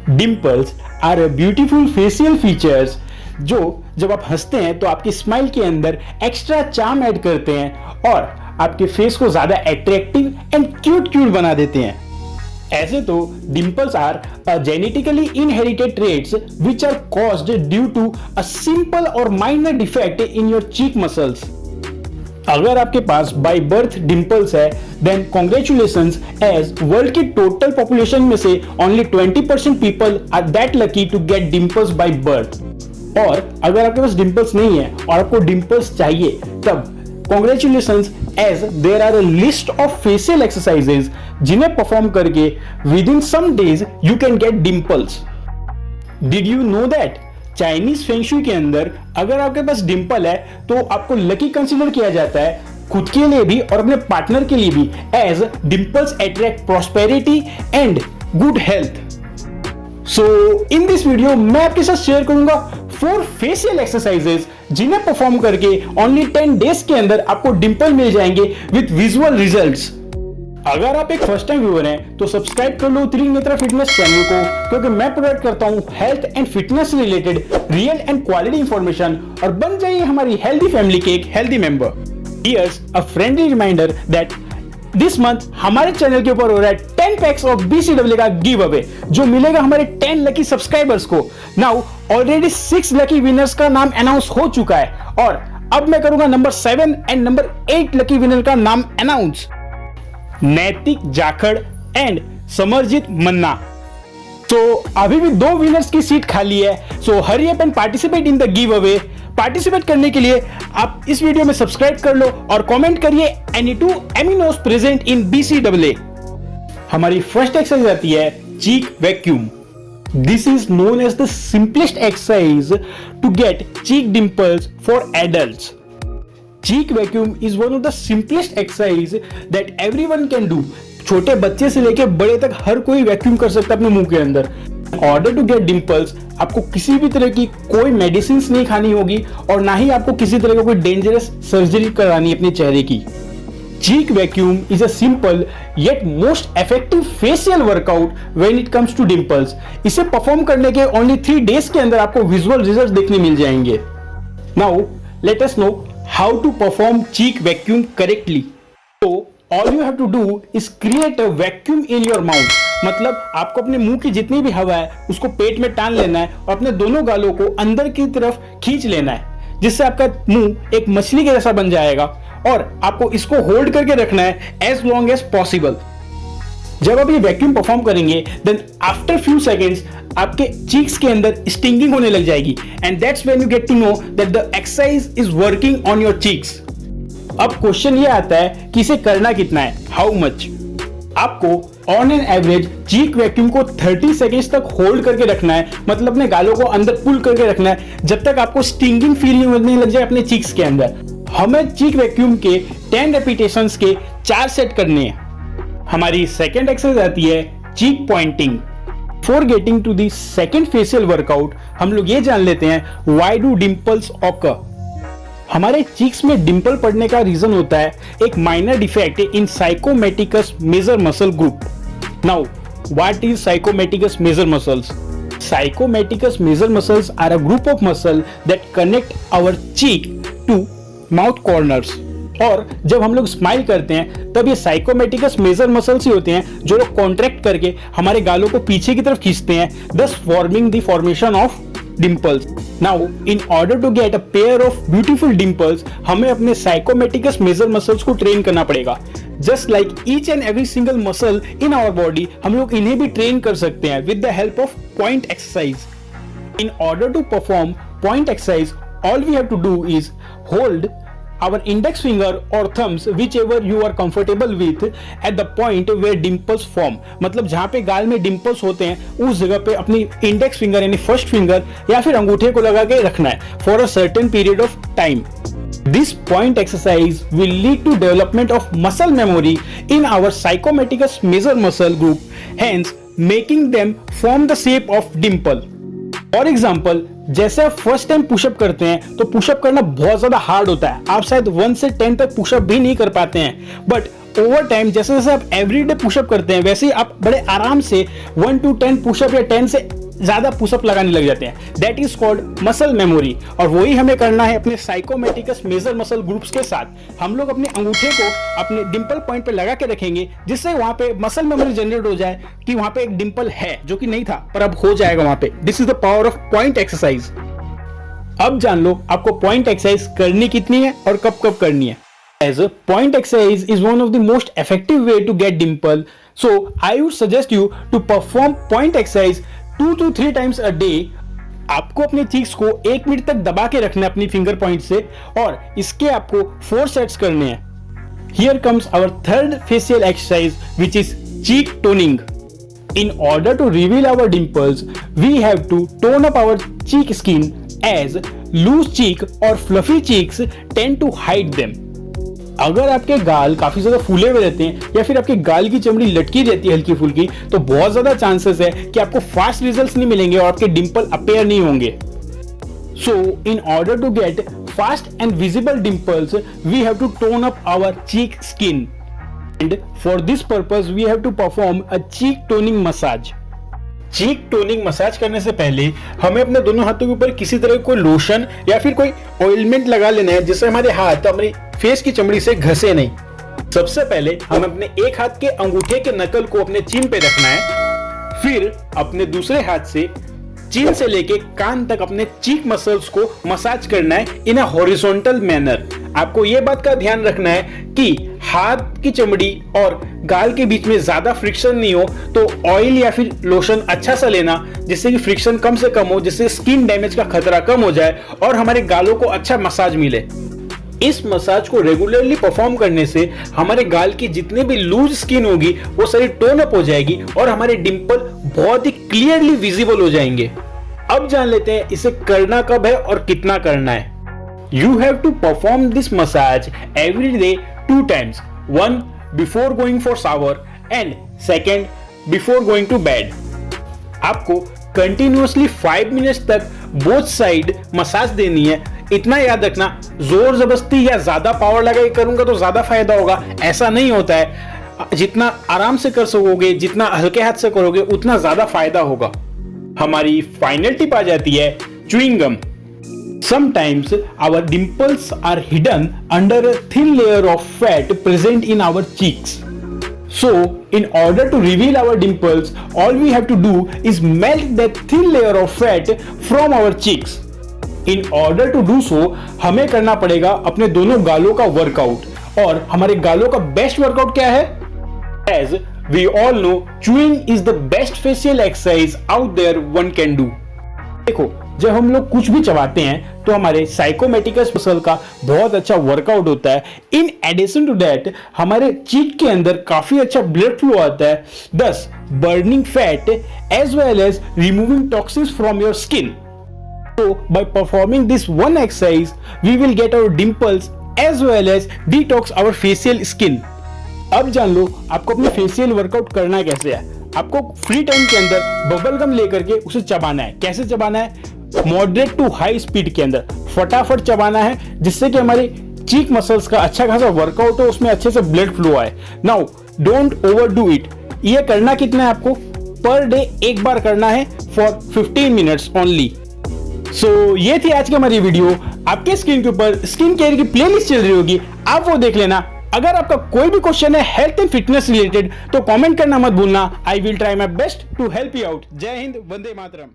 Dimples are beautiful facial features जो जब आप हंसते हैं तो आपकी स्माइल के अंदर एक्स्ट्रा चार्म ऐड करते हैं और आपके फेस को ज्यादा अट्रैक्टिव एंड क्यूट बना देते हैं। ऐसे तो dimples are genetically inherited traits which are caused due to a simple और minor defect in your cheek muscles. अगर आपके पास बाय बर्थ डिम्पल्स है देन कॉन्ग्रेचुलेशंस, एज वर्ल्ड की टोटल पॉपुलेशन में से only 20% people are that lucky to get dimples by birth. और अगर आपके पास डिम्पल्स नहीं है और आपको डिम्पल्स चाहिए तब congratulations, as there are a list of facial exercises जिन्हें परफॉर्म करके within some days you can get dimples. Did you know that Chinese feng shui के अंदर अगर आपके पास डिंपल है तो आपको लकी कंसीडर किया जाता है, खुद के लिए भी और अपने पार्टनर के लिए भी, as dimples attract prosperity and good health. So in this video मैं आपके साथ शेयर करूंगा 4 फेशियल एक्सरसाइजेज जिन्हें परफॉर्म करके ओनली 10 डेज के अंदर आपको डिंपल मिल जाएंगे विद विजुअल रिजल्ट्स। अगर आप एक फर्स्ट टाइम व्यूअर हैं तो सब्सक्राइब कर लो त्रिनेत्रा फिटनेस चैनल को, क्योंकि मैं प्रोवाइड करता हूं हेल्थ एंड फिटनेस से related real and quality information, और बन जाइए हमारी हेल्दी फैमिली के एक healthy member. Here's a friendly reminder that this month हमारे चैनल के ऊपर हो रहा है 10 पैक्स ऑफ BCAA का गिव अवे जो मिलेगा हमारे 10 लकी सब्सक्राइबर्स को। नाउ ऑलरेडी 6 लकी विनर्स का नाम अनाउंस हो चुका है और अब मैं करूंगा number 7 and number 8 lucky winner का नाम अनाउंस। नैतिक जाखड़ एंड समरजीत मन्ना। तो अभी भी 2 विनर्स की सीट खाली है, so hurry up and participate in the giveaway. Participate करने के लिए आप इस वीडियो में सब्सक्राइब कर लो और कमेंट करिए any 2 aminos present in BCAA। हमारी फर्स्ट एक्सरसाइज आती है cheek vacuum. This is known as the simplest exercise to get cheek dimples for adults. Cheek vacuum is one of the simplest exercise that everyone can do। छोटे बच्चे से लेकर बड़े तक हर कोई वैक्यूम कर सकता है अपने मुंह के अंदर। ऑर्डर टू गेट डिंपल्स आपको किसी भी तरह की कोई मेडिसिन नहीं खानी होगी और ना ही आपको किसी तरह का कोई डेंजरस सर्जरी करानी है अपने चेहरे की। Cheek vacuum is a simple yet most effective facial workout when it comes to dimples. इसे परफॉर्म करने के ओनली 3 डेज के अंदर आपको विजुअल रिजल्ट देखने मिल जाएंगे। Now let us know how to perform cheek vacuum correctly। So all you have to do is create a vacuum in your mouth। मतलब आपको अपने मुंह की जितनी भी हवा है उसको पेट में टान लेना है और अपने दोनों गालों को अंदर की तरफ खींच लेना है, जिससे आपका मुंह एक मछली के जैसा बन जाएगा और आपको इसको होल्ड करके रखना है as long as possible। जब आप ये वैक्यूम परफॉर्म करेंगे देन आफ्टर फ्यू सेकेंड्स आपके चीक्स के अंदर स्टिंगिंग होने लग जाएगी and that's when you get to know that the exercise is working on your cheeks. अब क्वेश्चन ये आता है कि इसे करना कितना है, हाउ मच। आपको on an average cheek vacuum को 30 सेकेंड्स तक होल्ड करके रखना है, मतलब अपने गालों को अंदर पुल करके रखना है जब तक आपको स्टिंगिंग फील होने लग जाए अपने चीक्स के अंदर। हमें चीक वैक्यूम के 10 रेपिटेशंस के 4 सेट करने हैं। हमारी सेकेंड एक्सरसाइज आती है cheek pointing. For getting to the second facial workout हम लोग ये जान लेते हैं व्हाई डू डिंपल्स ऑकर। हमारे चीक्स में डिंपल पड़ने का रीजन होता है एक minor defect in zygomaticus major muscle group. Now what is zygomaticus major muscles? Zygomaticus major muscles are a group of muscle that connect our cheek to mouth corners. और जब हम लोग स्माइल करते हैं तब ये साइकोमेटिकस मेजर मसल्स ही होते हैं जो लोग कॉन्ट्रैक्ट करके हमारे गालों को पीछे की तरफ खींचते हैं, thus forming the formation of dimples। Now, in order to get a pair of beautiful dimples, हमें अपने साइकोमेटिकस मेजर मसल्स को ट्रेन करना पड़ेगा। Just like each and every single muscle in our body, हम लोग इन्हें भी ट्रेन कर सकते हैं with the help of point exercise। In order to perform point exercise, all we have to do is hold our index finger or thumbs whichever you are comfortable with at the point where dimples form। मतलब जहां पे गाल में dimples होते हैं उस जगह पे अपनी इंडेक्स फिंगर यानी फर्स्ट फिंगर या फिर अंगूठे को लगा के रखना है for a certain period of time. This point exercise will lead to development of muscle memory in our psychometicus major muscle group, hence making them form the shape of dimple। For example जैसे आप first time pushup करते हैं तो pushup करना बहुत ज्यादा hard होता है, आप शायद 1 से 10 तक पुशअप भी नहीं कर पाते हैं। बट ओवर टाइम जैसे जैसे आप एवरीडे पुशअप करते हैं वैसे ही आप बड़े आराम से 1 to 10 पुशअप या 10 से ज्यादा पुशअप लगाने लग जाते हैं। That is called muscle memory, और वही हमें करना है अपने साइकोमेटिकस मेजर मसल ग्रुप्स के साथ। हम लोग अपने अंगूठे को अपने डिंपल पॉइंट पे लगा के रखेंगे, जिससे वहां पे मसल मेमोरी जनरेट हो जाए कि वहां पे एक डिंपल है, जो कि नहीं था पर अब हो जाएगा वहां पे। This is the power of point exercise. अब जान लो आपको पॉइंट एक्सरसाइज करनी कितनी है और कब कब करनी है। As a point exercise is one of the most effective way to get dimple, so I would suggest you to perform point exercise 2 to 3 times a day। आपको अपने चीक्स को 1 मिनट तक दबा के रखना है अपनी फिंगर पॉइंट से, और इसके आपको 4 सेट्स करने हैं। Here comes our third facial exercise, which is cheek toning. In order to reveal our dimples, we have to tone up our cheek skin, as loose cheek or fluffy cheeks tend to hide them। अगर आपके गाल काफी ज्यादा फूले हुए रहते हैं या फिर आपके गाल की चमड़ी लटकी रहती है हल्की फुल्की, तो बहुत ज्यादा चांसेस है कि आपको फास्ट रिजल्ट्स नहीं मिलेंगे और आपके डिंपल अपेयर नहीं होंगे। So in order to get fast and visible dimples, we have to tone up our cheek skin, and for this purpose we have to perform a cheek toning massage. Cheek toning massage करने से पहले हमें अपने दोनों हाथों के ऊपर किसी तरह कोई लोशन या फिर कोई ऑइलमेंट लगा लेना है, जिससे हमारे हाथ हमारी फेस की चमड़ी से घसे नहीं। सबसे पहले हमें अपने एक हाथ के अंगूठे के नकल को अपने चिन पे रखना है, फिर अपने दूसरे हाथ से चिन से लेके कान तक अपने चीक मसल्स को मसाज करना है इन अ हॉरिजॉन्टल मैनर। आपको यह बात का ध्यान रखना है कि हाथ की चमड़ी और गाल के बीच में ज्यादा फ्रिक्शन नहीं हो, तो ऑयल या फिर लोशन अच्छा सा लेना, जिससे कि फ्रिक्शन कम से कम हो, जिससे स्किन डैमेज का खतरा कम हो जाए और हमारे गालों को अच्छा मसाज मिले। इस मसाज को रेगुलरली परफॉर्म करने से हमारे गाल की जितनी भी लूज स्किन होगी वो सारी टोन अप हो जाएगी और हमारे डिंपल बहुत ही क्लियरली विजिबल हो जाएंगे। अब जान लेते हैं इसे करना कब है और कितना करना है। You have to perform this massage every day 2 times, one before going for shower and second before going to bed। आपको कंटिन्यूअसली 5 मिनट्स तक बोथ साइड मसाज देनी है। इतना याद रखना, जोर जबरदस्ती या ज्यादा पावर लगा के करूंगा तो ज्यादा फायदा होगा, ऐसा नहीं होता है। जितना आराम से कर सकोगे, जितना हल्के हाथ से करोगे, उतना ज्यादा फायदा होगा। हमारी फाइनल टिप आ जाती है chewing gum. Sometimes our dimples are hidden under a thin layer of fat present in our cheeks. So, in order to reveal our dimples, all we have to do is melt that thin layer of fat from our cheeks. In order to do so, हमें करना पड़ेगा अपने दोनों गालों का workout, और हमारे गालों का बेस्ट वर्कआउट क्या है? As we all know, chewing is the best facial exercise out there one can do. देखो, जब हम लोग कुछ भी चबाते हैं तो हमारे साइकोमेटिकस मसल का बहुत अच्छा वर्कआउट होता है। इन एडिशन टू दैट हमारे चीक के अंदर काफी अच्छा ब्लड फ्लो आता है, thus burning fat as well as removing toxins from your skin. So by performing this one exercise, we will get our dimples as well as detox our facial skin. अब जान लो आपको अपने facial workout करना कैसे है। आपको free time के अंदर बबल गम लेकर के उसे चबाना है। कैसे चबाना है? मॉडरेट टू हाई स्पीड के अंदर फटाफट चबाना है, जिससे कि हमारे चीक मसल्स का अच्छा खासा वर्कआउट हो, उसमें अच्छे से ब्लड फ्लो आए। Now don't overdo it. ये करना कितना है आपको? पर डे एक बार करना है फॉर 15 मिनट्स ओनली। सो ये थी आज की हमारी वीडियो। आपके स्क्रीन के ऊपर स्किन केयर की प्लेलिस्ट चल रही होगी, आप वो देख लेना। अगर आपका कोई भी क्वेश्चन है हेल्थ एंड फिटनेस रिलेटेड तो कमेंट करना मत भूलना। I will try my best to help you out. जय हिंद, वंदे मातरम।